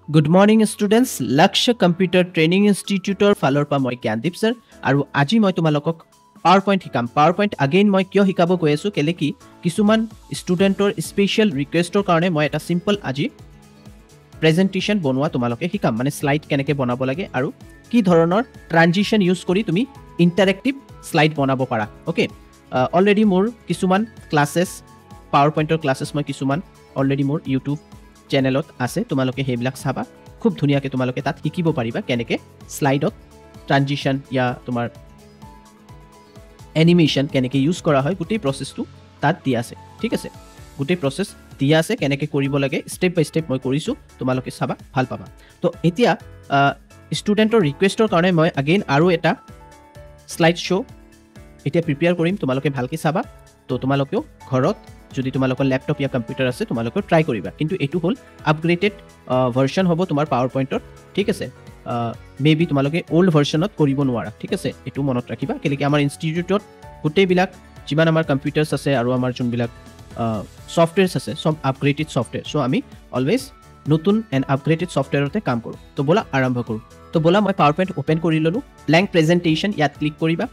Good morning students, Lakshya Computer Training Institute ফালৰ পৰা মই জ্ঞানদীপ sir আৰু আজি মই তোমালোকক PowerPoint শিকাম। PowerPoint again মই কিয় শিকাব গৈ আছো কেলে কি কিছুমান ষ্টুডেন্টৰ স্পেশাল ৰিকুৱেষ্টৰ কাৰণে মই এটা সিম্পল আজি প্ৰেজেন্টেশন বনোৱা তোমালোকে শিকাম মানে স্লাইড কেনেকে বনাব লাগে আৰু কি ধৰণৰ ট্ৰানজিশন ইউজ কৰি তুমি ইন্টাৰেক্টিভ স্লাইড বনাব পাৰা। ওকে, অলৰেডি মোৰ কিছুমান ক্লাसेस PowerPointৰ ক্লাसेस মই কিছুমান অলৰেডি মোৰ YouTube চেনেলত আছে, তোমালোকে হেবিলাক চাবা, খুব ধুনিয়াকে তোমালোকে তাত শিকিব পাৰিবা কেনেকে স্লাইডত ট্ৰানজিশন ইয়া তোমাৰ এনিমেশন কেনেকে ইউজ কৰা হয় গোটেই প্ৰসেসটো তাত দিয়া আছে। ঠিক আছে, গোটেই প্ৰসেস দিয়া আছে কেনেকে কৰিব লাগে স্টেপ বাই স্টেপ মই কৰিছো, তোমালোকে চাবা ভাল পাবা। তো এতিয়া ষ্টুডেন্টৰ ৰিকুৱেষ্টৰ কাৰণে মই अगेन আৰু এটা স্লাইড শো এতিয়া প্ৰিপেয়াৰ কৰিম, তোমালোকে ভালকে চাবা। তো তোমালোকেও ঘৰত যদি তোমালোকৰ ল্যাপটপ या কম্পিউটাৰ আছে তোমালোকে ট্ৰাই কৰিবা, কিন্তু এটো হল আপগ্ৰেডেড ভাৰ্সন হ'ব তোমাৰ পাৱাৰপইণ্টৰ। ঠিক আছে, মেবি তোমালোকে ওল্ড ভাৰ্সনত কৰিব নোৱাৰা। ঠিক আছে, এটো মনত ৰাখিবা কেলে কি আমাৰ ইনষ্টিটিউটত গোটেই বিলাক যিমান আমাৰ কম্পিউটাৰছ আছে আৰু আমাৰ যোন বিলাক সফটওয়্যাৰছ আছে সব আপগ্ৰেডেড সফটওয়্যাৰ, সো আমি অলৱেজ নতুন এণ্ড আপগ্ৰেডেড সফটওয়্যাৰতে কাম কৰোঁ। তো বলা আৰম্ভ কৰোঁ। তো বলা মই পাৱাৰপইণ্ট ওপেন কৰি ললো, ব্ল্যাঙ্ক প্ৰেজেন্টেশন ইয়াত ক্লিক কৰিবা।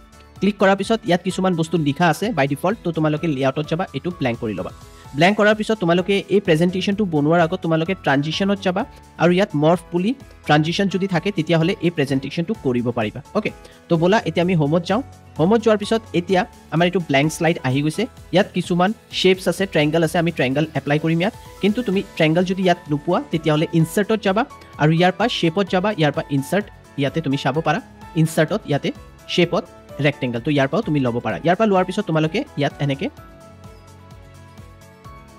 ক্লিক কৰাৰ পিছত ইয়াত কিছুমান বস্তু লিখা আছে বাই ডিফল্ট, তো তোমালোকে লেআউটত যাবা, এটো ব্ল্যাঙ্ক কৰি লবা। ব্ল্যাঙ্ক কৰাৰ পিছত তোমালোকে এই প্ৰেজেন্টেশনটো বনোৱাৰ আগত তোমালোকে ট্ৰানজিশনত যাবা আৰু ইয়াত মৰ্ফ বুলি ট্ৰানজিশন যদি থাকে তেতিয়া হলে এই প্ৰেজেন্টেশনটো কৰিব পাৰিবা। ওকে, তো বলা এতিয়া আমি হোমত যাওঁ। হোমত যোৱাৰ পিছত এতিয়া আমাৰ এটো ব্ল্যাঙ্ক স্লাইড আহি গৈছে। ইয়াত কিছুমান শেপস আছে, ট্ৰায়াঙ্গল আছে, আমি ট্ৰায়াঙ্গল এপ্লাই কৰিম ইয়াত, কিন্তু তুমি ট্ৰায়াঙ্গল যদি ইয়াত নোপোৱা তেতিয়া হলে ইনসাৰ্টত যাবা আৰু ইয়াৰ পৰা শেপত যাবা, ইয়াৰ পৰা ইনসাৰ্ট ইয়াতে তুমি চাব পাৰা, ইনসাৰ্টত ইয়াতে শেপত ৰেক্টেঙ্গল, তো ইয়াৰ পৰা তুমি ল'ব পাৰা। ইয়াৰ পৰা লোৱাৰ পিছত তোমালোকে ইয়াত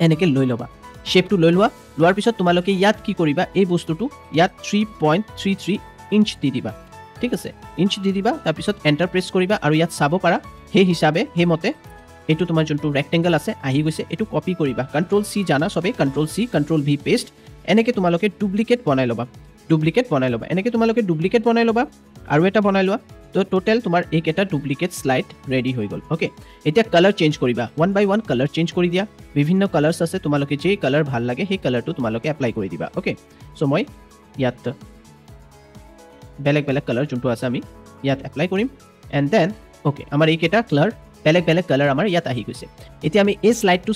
এনেকে লৈ লবা, শেপটো লৈ লোৱাৰ পিছত তোমালোকে ইয়াত কি কৰিবা, এই বস্তুটো ইয়াত 3.33 ইঞ্চ দি দিবা। ঠিক আছে, ইঞ্চ দি দিবা, তাৰ পিছত এন্টাৰ প্ৰেছ কৰিবা আৰু ইয়াত চাব পাৰা সেই হিচাপে সেই মতে এটো তোমাৰ যোনটো ৰেক্টেঙ্গল আছে আহি গৈছে, এটো কপি কৰিবা, কন্ট্ৰোল সি জানা সবে, কন্ট্ৰোল সি কন্ট্ৰোল ভি পেস্ট। এনেকে তোমালোকে ডুপ্লিকেট বনাই ল'বা, এনেকে তোমালোকে ডুপ্লিকেট বনাই ল'বা আৰু এটা বনাই লোৱা। তো টোটাল তোমাৰ এক এটা ডুপ্লিকেট স্লাইড ৰেডি হৈ গল। ওকে, এতিয়া কালাৰ চেঞ্জ কৰিবা, ওয়ান বাই ওয়ান কালাৰ চেঞ্জ কৰি দিয়া, বিভিন্ন কালাৰ্স আছে, তোমালোকে যে কালাৰ ভাল লাগে সেই কালাৰটো তোমালোকে এপ্লাই কৰি দিবা। ওকে, সো মই ইয়াত বেলেগ বেলেগ কালাৰ যোনটো আছে আমি ইয়াত এপ্লাই কৰিম এণ্ড দেন ওকে, আমাৰ এই কেটা কালাৰ বেলেগ বেলেগ কালাৰ আমাৰ ইয়াত আহি গৈছে। এতিয়া আমি এই স্লাইডটো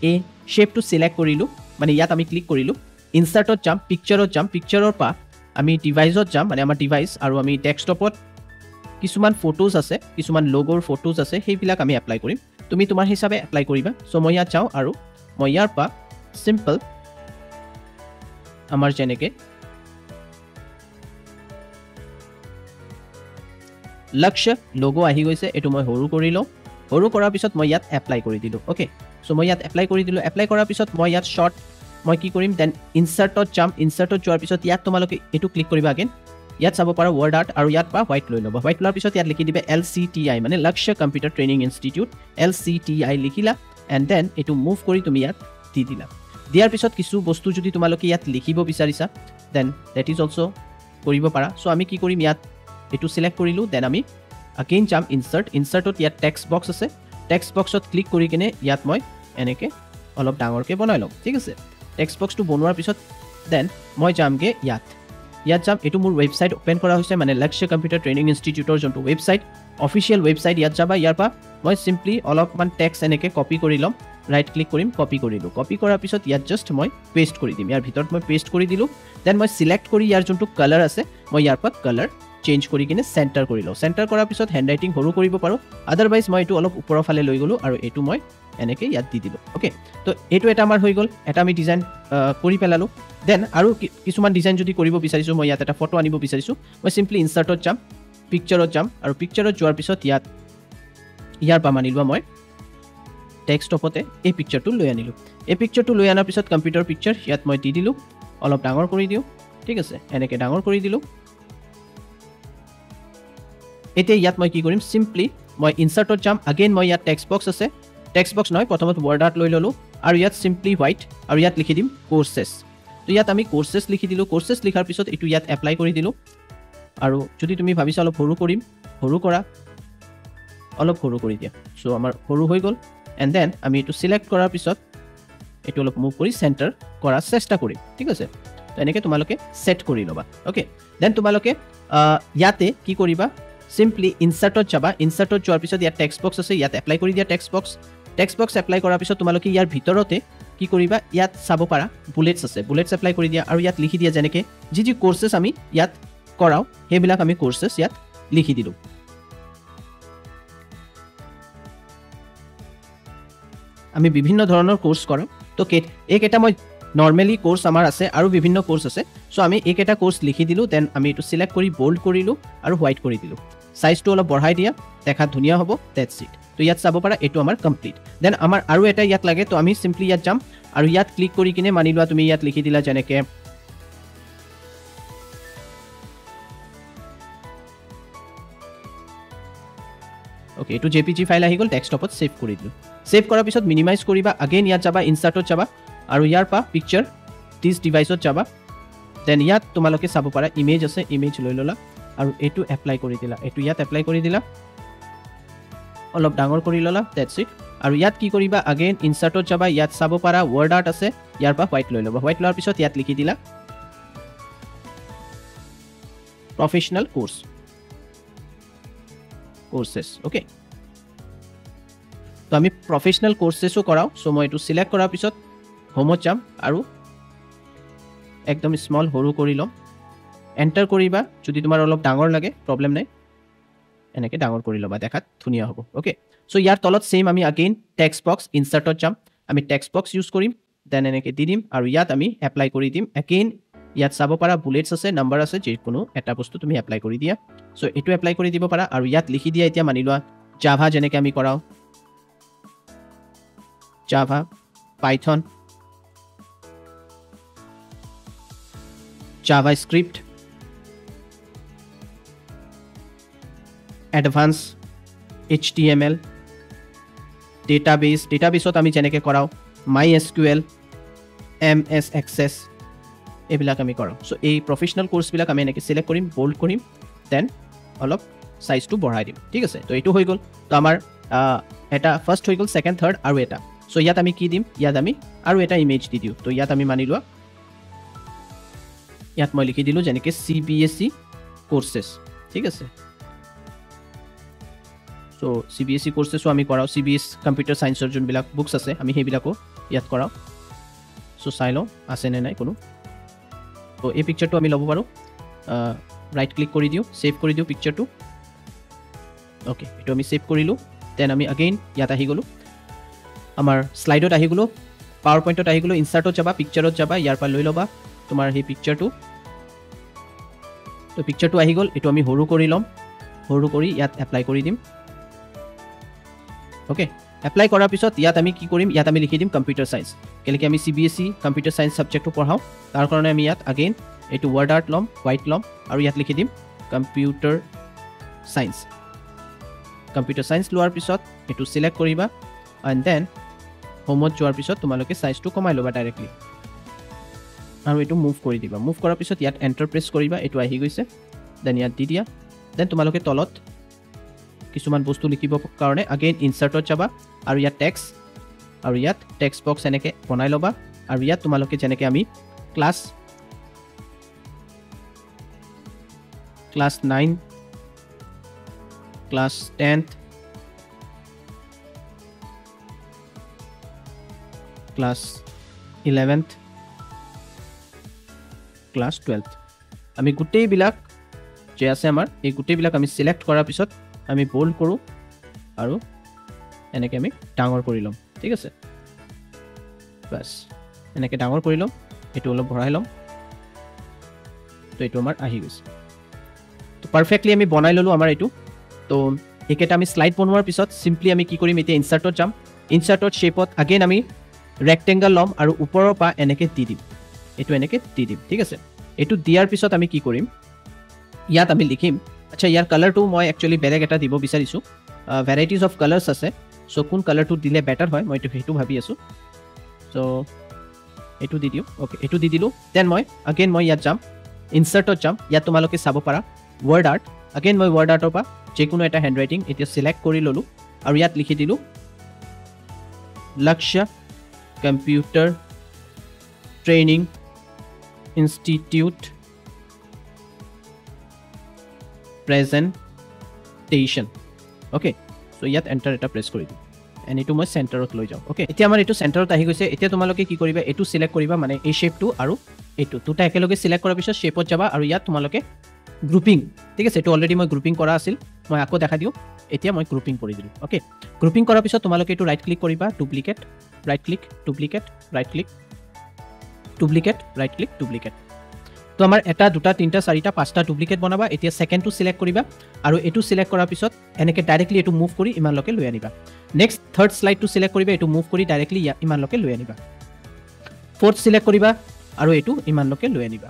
এই শেপটো সিলেক্ট কৰিলো, মানে ইয়াত আমি ক্লিক কৰিলো, ইনসাৰ্টত যাম, পিকচাৰত যাম, পিকচাৰৰ পৰা আমি ডিভাইসত যাম, মানে আমাৰ ডিভাইস আৰু আমি ডেস্কটপত কিছুমান ফটোজ আছে, কিছুমান লোগোৰ ফটোজ আছে, সেইবিলাক আমি এপ্লাই কৰিম, তুমি তোমাৰ হিচাপে এপ্লাই কৰিবা। সো মই ইয়াত যাওঁ আৰু মই ইয়াৰ পৰা সিম্পল আমাৰ যেনেকে লক্ষ্য লোগো আহি গৈছে, এটো মই সৰু কৰি লওঁ, সৰু কৰাৰ পিছত মই ইয়াত এপ্লাই কৰি দিলো। ওকে, সো মই ইয়াত এপ্লাই কৰি দিলো, এপ্লাই কৰাৰ পিছত মই ইয়াত শৰ্ট মই কি কৰিম, দেন ইনসাৰ্টত যাম, ইনসাৰ্টত যোৱাৰ পিছত ইয়াত তোমালোকে এটো ক্লিক কৰিবা अगेन, ইয়াত চাব পাৰা ওয়াৰ্ড আৰ্ট আৰু ইয়াত পা হোয়াইট লৈ ল'বা। হোয়াইট লোৱাৰ পিছত ইয়াত লিখি দিবে LCTI, মানে Lakshya computer training institute, LCTI লিখিলা এণ্ড দেন এটো মুভ কৰি তুমি ইয়াত দি দিলা। দিয়াৰ পিছত কিছু বস্তু যদি তোমালোকে ইয়াত লিখিব বিচাৰিছা দেন দ্যাট ইজ অলসো কৰিব পাৰা। সো আমি কি কৰিম, ইয়াত এটো সিলেক্ট কৰিলো, দেন আমি अगेन যাম ইনসাৰ্টত ইয়াত টেক্সট বক্স আছে, টেক্সট বক্সত ক্লিক কৰি কিনে ইয়াত মই এনেকে অলপ ডাঙৰকে বনাই লম। ঠিক আছে, টেক্সট বক্সটো বনোৱাৰ পিছত দেন মই যামগে ইয়াত যাম, এটো মোৰ ওয়েবসাইট ওপেন কৰা হৈছে, মানে লক্ষ্য কম্পিউটাৰ ট্ৰেইনিং ইনষ্টিটিউটৰ যোনটো ওয়েবসাইট অফিচিয়েল ওয়েবসাইট, ইয়াত যাবা, ইয়াৰ পৰা মই সিম্পলি অলপমান টেক্সট এনেকে কপি কৰি লম, ৰাইট ক্লিক কৰিম, কপি কৰিলো, কপি কৰাৰ পিছত ইয়াত জাস্ট মই পেস্ট কৰি দিম, ইয়াৰ ভিতৰত মই পেস্ট কৰি দিলো, দেন মই সিলেক্ট কৰি ইয়াৰ যোনটো কালাৰ আছে মই ইয়াৰ পৰা কালাৰ চেঞ্জ কৰি কিনে সেন্টাৰ কৰি লওঁ। সেন্টাৰ কৰাৰ পিছত হেণ্ডৰাইটিং সৰু কৰিব পাৰো, আদাৰৱাইজ মই এটো অলপ ওপৰৰ ফালে লৈ গলো আৰু এটো মই এনেকে ইয়াত দি দিলো। ওকে, তো এটো এটা আমাৰ হৈ গল, এটা আমি ডিজাইন কৰি পেলালো। দেন আৰু কিছুমান ডিজাইন যদি কৰিব বিচাৰিছো, মই ইয়াত এটা ফটো আনিব বিচাৰিছো, মই সিম্পলি ইনসাৰ্টত যাম, পিকচাৰত যাম আৰু পিকচাৰত যোৱাৰ পিছত ইয়াৰ পৰা মানিলো মই ডেস্কটপতে এই পিকচাৰটো লৈ আনিলো। এই পিকচাৰটো লৈ আনাৰ পিছত কম্পিউটাৰ পিকচাৰ ইয়াত মই দি দিলো, অলপ ডাঙৰ কৰি দিও। ঠিক আছে, এনেকে ডাঙৰ কৰি দিলো। এতিয়া ইয়াত মই কি কৰিম, সিম্পলি মই ইনসাৰ্টত যাম, अगेन মই ইয়াত টেক্সট বক্স আছে, টেক্সট বক্স নহয়, প্ৰথমত ওয়াৰ্ড আৰ্ট লৈ ললো আৰু ইয়াত সিম্পলি হোয়াইট আৰু ইয়াত লিখি দিম কোৰ্সেস। তো ইয়াত আমি কোৰ্সেস লিখি দিলো, কোৰ্সেস লিখাৰ পিছত এটো ইয়াত এপ্লাই কৰি দিলো আৰু যদি তুমি ভাবিছা অলপ সৰু কৰিম, সৰু কৰা, অলপ সৰু কৰি দিয়া। সো আমাৰ সৰু হৈ গল এণ্ড দেন আমি এটো সিলেক্ট কৰাৰ পিছত এটো অলপ মুভ কৰি সেন্টাৰ কৰাৰ চেষ্টা কৰিম। ঠিক আছে, তো এনেকৈ তোমালোকে সেট কৰি ল'বা ওকে দেন তোমালোকে ইয়াতে কি কৰিবা সিম্পলি ইনসাৰ্টত যাবা ইনসাৰ্টত যোৱাৰ পিছত ইয়াত টেক্সট বক্স আছে ইয়াত এপ্লাই কৰি দিয়া টেক্সট বক্স এপ্লাই কৰাৰ পিছত তোমালোকে ইয়াৰ ভিতৰতে কি কৰিবা ইয়াত চাব পাৰা বুলেটস আছে বুলেটস এপ্লাই কৰি দিয়া আৰু ইয়াত লিখি দিয়া যেনেকৈ যি কোৰ্সেছ আমি ইয়াত কৰাও সেইবিলাক আমি কোৰ্সেছ ইয়াত লিখি দিলোঁ আমি বিভিন্ন ধৰণৰ কোৰ্স কৰাও তো এইকেইটা মই নৰ্মেলি কোৰ্স আমাৰ আছে আৰু বিভিন্ন কোৰ্স আছে সো আমি এইকেইটা কোৰ্স লিখি দিলোঁ দেন আমি এইটো সিলেক্ট কৰি বোল্ড কৰিলোঁ আৰু হোৱাইট কৰি দিলোঁ সাইজটো অলপ বঢ়াই দিয়া দেখাত ধুনীয়া হ'ব দ্যাটছ ইট তো ইয়াত চাব পাৰা এইটো আমাৰ কমপ্লিট দেন আমাৰ আৰু এটা ইয়াত লাগে তো আমি সিম্পলি ইয়াত যাম আৰু ইয়াত ক্লিক কৰি কিনে মানি লোৱা তুমি ইয়াত লিখি দিলা যেনেকৈ ওকে এইটো জেপিজি ফাইল আহি গ'ল ডেস্কটপত সেভ কৰি দিলোঁ সেভ কৰাৰ পিছত মিনিমাইজ কৰিবা আগেইন ইয়াত যাবা ইনসাৰ্টত যাবা আৰু ইয়াৰ পৰা পিকচাৰ দিছ ডিভাইচত যাবা দেন ইয়াত তোমালোকে চাব পাৰা ইমেজ আছে ইমেজ লৈ ল'লা আৰু এইটো এপ্লাই কৰি দিলা এইটো ইয়াত এপ্লাই কৰি দিলা অলপ ডাঙৰ কৰি ল'লা দ্যাটছ ইট আৰু ইয়াত কি কৰিবা আগেইন ইনসাৰ্টত যাবা ইয়াত চাব পাৰা ৱৰ্ড আৰ্ট আছে ইয়াৰ পৰা হোৱাইট লৈ ল'বা হোৱাইট লোৱাৰ পিছত ইয়াত লিখি দিলা প্ৰফেশ্যনেল কোৰ্সেছ ওকে তো আমি প্ৰফেশ্যনেল কোৰ্সেছো কৰাও সো মই এইটো সিলেক্ট কৰাৰ পিছত হোমত যাম আৰু একদম স্মল সৰু কৰি ল'ম এণ্টাৰ কৰিবা যদি তোমাৰ অলপ ডাঙৰ লাগে প্ৰব্লেম নাই এনেকৈ ডাঙৰ কৰি ল'বা দেখাত ধুনীয়া হ'ব ওকে সো ইয়াৰ তলত সেম আমি আগেইন টেক্সট বক্স ইনসাৰ্টত যাম আমি টেক্সট বক্স ইউজ কৰিম দেন এনেকৈ দি দিম আৰু ইয়াত আমি এপ্লাই কৰি দিম আগেইন ইয়াত চাব পাৰা বুলেটস আছে নাম্বাৰ আছে যিকোনো এটা বস্তু তুমি এপ্লাই কৰি দিয়া সো এইটো এপ্লাই কৰি দিব পাৰা আৰু ইয়াত লিখি দিয়া এতিয়া মানি লোৱা জাভা যেনেকৈ আমি কৰাও Java Python JavaScript advance HTML ডেটাবেছত আমি যেনেকৈ কৰাও MySQL MS Access এইবিলাক আমি কৰাও সো এই প্ৰফেশ্যনেল কোৰ্সবিলাক আমি এনেকৈ সিলেক্ট কৰিম বোল্ড কৰিম দেন অলপ সাইজটো বঢ়াই দিম ঠিক আছে তো এইটো হৈ গ'ল তো আমাৰ এটা ফাৰ্ষ্ট হৈ গ'ল সেকেন্ড থাৰ্ড আৰু এটা সো ইয়াত আমি কি দিম ইয়াত আমি আৰু এটা ইমেজ দি দিওঁ তো ইয়াত আমি মানি লোৱা ইয়াত মই লিখি দিলোঁ যেনেকৈ CBSE কোৰ্সেছ ঠিক আছে সো CBSE কোৰ্সেছো আমি কৰাও CBS কম্পিউটাৰ সায়েন্সৰ যোনবিলাক বুকছ আছে আমি সেইবিলাকো ইয়াত কৰাও সো চাই লওঁ আছেনে নাই কোনো তো এই পিকচাৰটো আমি ল'ব পাৰোঁ ৰাইট ক্লিক কৰি দিওঁ সেভ কৰি দিওঁ পিকচাৰটো ওকে এইটো আমি সেভ কৰিলোঁ দেন আমি আগেইন ইয়াত আহি গ'লোঁ আমাৰ স্লাইডত আহি গ'লোঁ পাৱাৰ পইণ্টত আহি গ'লোঁ ইনসাৰ্টত যাবা পিকচাৰত যাবা ইয়াৰ পৰা লৈ ল'বা তোমাৰ সেই পিকচাৰটো তো পিকচাৰটো আহি গ'ল এইটো আমি সৰু কৰি ল'ম সৰু কৰি ইয়াত এপ্লাই কৰি দিম ওকে এপ্লাই কৰাৰ পিছত ইয়াত আমি কি কৰিম ইয়াত আমি লিখি দিম কম্পিউটাৰ সায়েন্স কেলেকি আমি CBSE কম্পিউটাৰ সায়েন্স সাবজেক্টটো পঢ়াওঁ তাৰ কাৰণে আমি ইয়াত আগেইন এইটো ৱৰ্ড আৰ্ট ল'ম হোৱাইট ল'ম আৰু ইয়াত লিখি দিম কম্পিউটাৰ সায়েন্স লোৱাৰ পিছত এইটো সিলেক্ট কৰিবা এণ্ড দেন হোমত যোৱাৰ পিছত তোমালোকে সাইজটো কমাই ল'বা ডাইৰেক্টলি আৰু এইটো মুভ কৰি দিবা মুভ কৰাৰ পিছত ইয়াত এণ্টাৰ প্ৰেছ কৰিবা এইটো আহি গৈছে দেন ইয়াত দি দিয়া দেন তোমালোকে তলত কিছুমান বস্তু লিখিব কাৰণে আগেইন ইনসাৰ্টত যাবা আৰু ইয়াত টেক্সট আৰু ইয়াত টেক্সট বক্স এনেকৈ বনাই ল'বা আৰু ইয়াত তোমালোকে যেনেকৈ আমি class 9 class 10th class 11th class 12th আমি গোটেইবিলাক যে আছে আমাৰ এই গোটেইবিলাক আমি সিলেক্ট কৰাৰ পিছত আমি বোল্ড কৰোঁ আৰু এনেকৈ আমি ডাঙৰ কৰি ল'ম ঠিক আছে বাছ এনেকৈ ডাঙৰ কৰি ল'ম এইটো অলপ বঢ়াই ল'ম তো এইটো আমাৰ আহি গৈছে তো পাৰফেক্টলি আমি বনাই ল'লোঁ আমাৰ এইটো তো এইকেইটা আমি স্লাইড বনোৱাৰ পিছত চিম্পলি আমি কি কৰিম এতিয়া ইনসাৰ্টত যাম ইনসাৰ্টত শ্বেপত আগেইন আমি ৰেক্টেংগল ল'ম আৰু ওপৰৰ পৰা এনেকৈ দি দিম এইটো এনেকৈ দি দিম ঠিক আছে এইটো দিয়াৰ পিছত আমি কি কৰিম ইয়াত আমি লিখিম আচ্ছা ইয়াৰ কালাৰটো মই একচুৱেলি বেলেগ এটা দিব বিচাৰিছোঁ ভেৰাইটিজ অফ কালাৰ্ছ আছে সো কোন কালাৰটো দিলে বেটাৰ হয় মই সেইটো ভাবি আছোঁ সো এইটো দি দিওঁ ওকে এইটো দি দিলোঁ দেন মই আগেইন মই ইয়াত যাম ইনসাৰ্টত যাম ইয়াত তোমালোকে চাব পাৰা ৱৰ্ড আৰ্ট আগেইন মই ৱৰ্ড আৰ্টৰ পৰা যিকোনো এটা হেণ্ড ৰাইটিং এতিয়া সিলেক্ট কৰি ল'লোঁ আৰু ইয়াত লিখি দিলোঁ লক্ষ্য computer training institute presentation okay so' ইয়াত এণ্টাৰ এটা প্ৰেছ কৰি দিম এণ্ড এইটো মই চেণ্টাৰত লৈ যাওঁ অ'কে এতিয়া আমাৰ এইটো চেণ্টাৰত আহি গৈছে এতিয়া তোমালোকে কি কৰিবা এইটো চিলেক্ট কৰিবা মানে এই শ্বেপটো আৰু এইটো দুটা একেলগে চিলেক্ট কৰাৰ পিছত শ্বেপত যাবা আৰু ইয়াত তোমালোকে গ্ৰুপিং ঠিক আছে এইটো অলৰেডি মই গ্ৰুপিং কৰা আছিল মই আকৌ দেখা দিওঁ এতিয়া মই গ্ৰুপিং কৰি দিলোঁ অ'কে গ্ৰুপিং কৰাৰ পিছত তোমালোকে এইটো ৰাইট ক্লিক কৰিবা duplicate right click duplicate right click duplicate right click duplicate তো আমাৰ এটা দুটা তিনিটা চাৰিটা পাঁচটা ডুপ্লিকেট বনাবা এতিয়া ছেকেণ্ডটো চিলেক্ট কৰিবা আৰু এইটো চিলেক্ট কৰাৰ পিছত এনেকৈ ডাইৰেক্টলি এইটো মুভ কৰি ইমানলৈকে লৈ আনিবা নেক্সট থাৰ্ড শ্লাইডটো চিলেক্ট কৰিবা এইটো মুভ কৰি ডাইৰেক্টলি ইমানলৈকে লৈ আনিবা ফ'ৰ্থ চিলেক্ট কৰিবা আৰু এইটো ইমানলৈকে লৈ আনিবা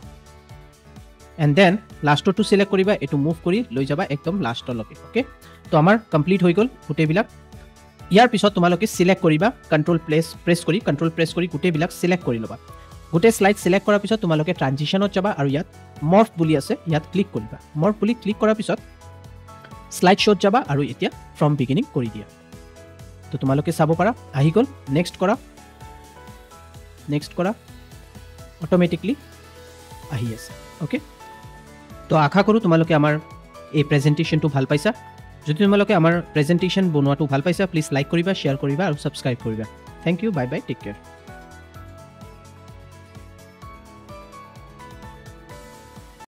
এণ্ড দেন লাষ্টৰটো চিলেক্ট কৰিবা এইটো মুভ কৰি লৈ যাবা একদম লাষ্টলৈকে অ'কে তো আমাৰ কমপ্লিট হৈ গ'ল গোটেইবিলাক ইয়াৰ পিছত তোমালোকে চিলেক্ট কৰিবা কণ্ট্ৰল প্ৰেছ কৰি গোটেইবিলাক চিলেক্ট কৰি ল'বা গোটেই শ্লাইড চিলেক্ট কৰাৰ পিছত তোমালোকে ট্ৰানজিশ্যনত যাবা আৰু ইয়াত মৰ্ফ বুলি আছে ইয়াত ক্লিক কৰিবা মৰ্ফ বুলি ক্লিক কৰাৰ পিছত শ্লাইড শ্ব'ত যাবা আৰু এতিয়া ফ্ৰম বিগিনিং কৰি দিয়া তো তোমালোকে চাব পাৰা আহি গ'ল নেক্সট কৰা অট'মেটিকলি আহি আছে অ'কে তো আশা কৰোঁ তোমালোকে আমাৰ এই প্ৰেজেণ্টেশ্যনটো ভাল পাইছা যদি তোমালোকে আমাৰ প্ৰেজেণ্টেশ্যন বনোৱাটো ভাল পাইছা প্লিজ লাইক কৰিবা শ্বেয়াৰ কৰিবা আৰু ছাবস্ক্ৰাইব কৰিবা thank you bye bye take care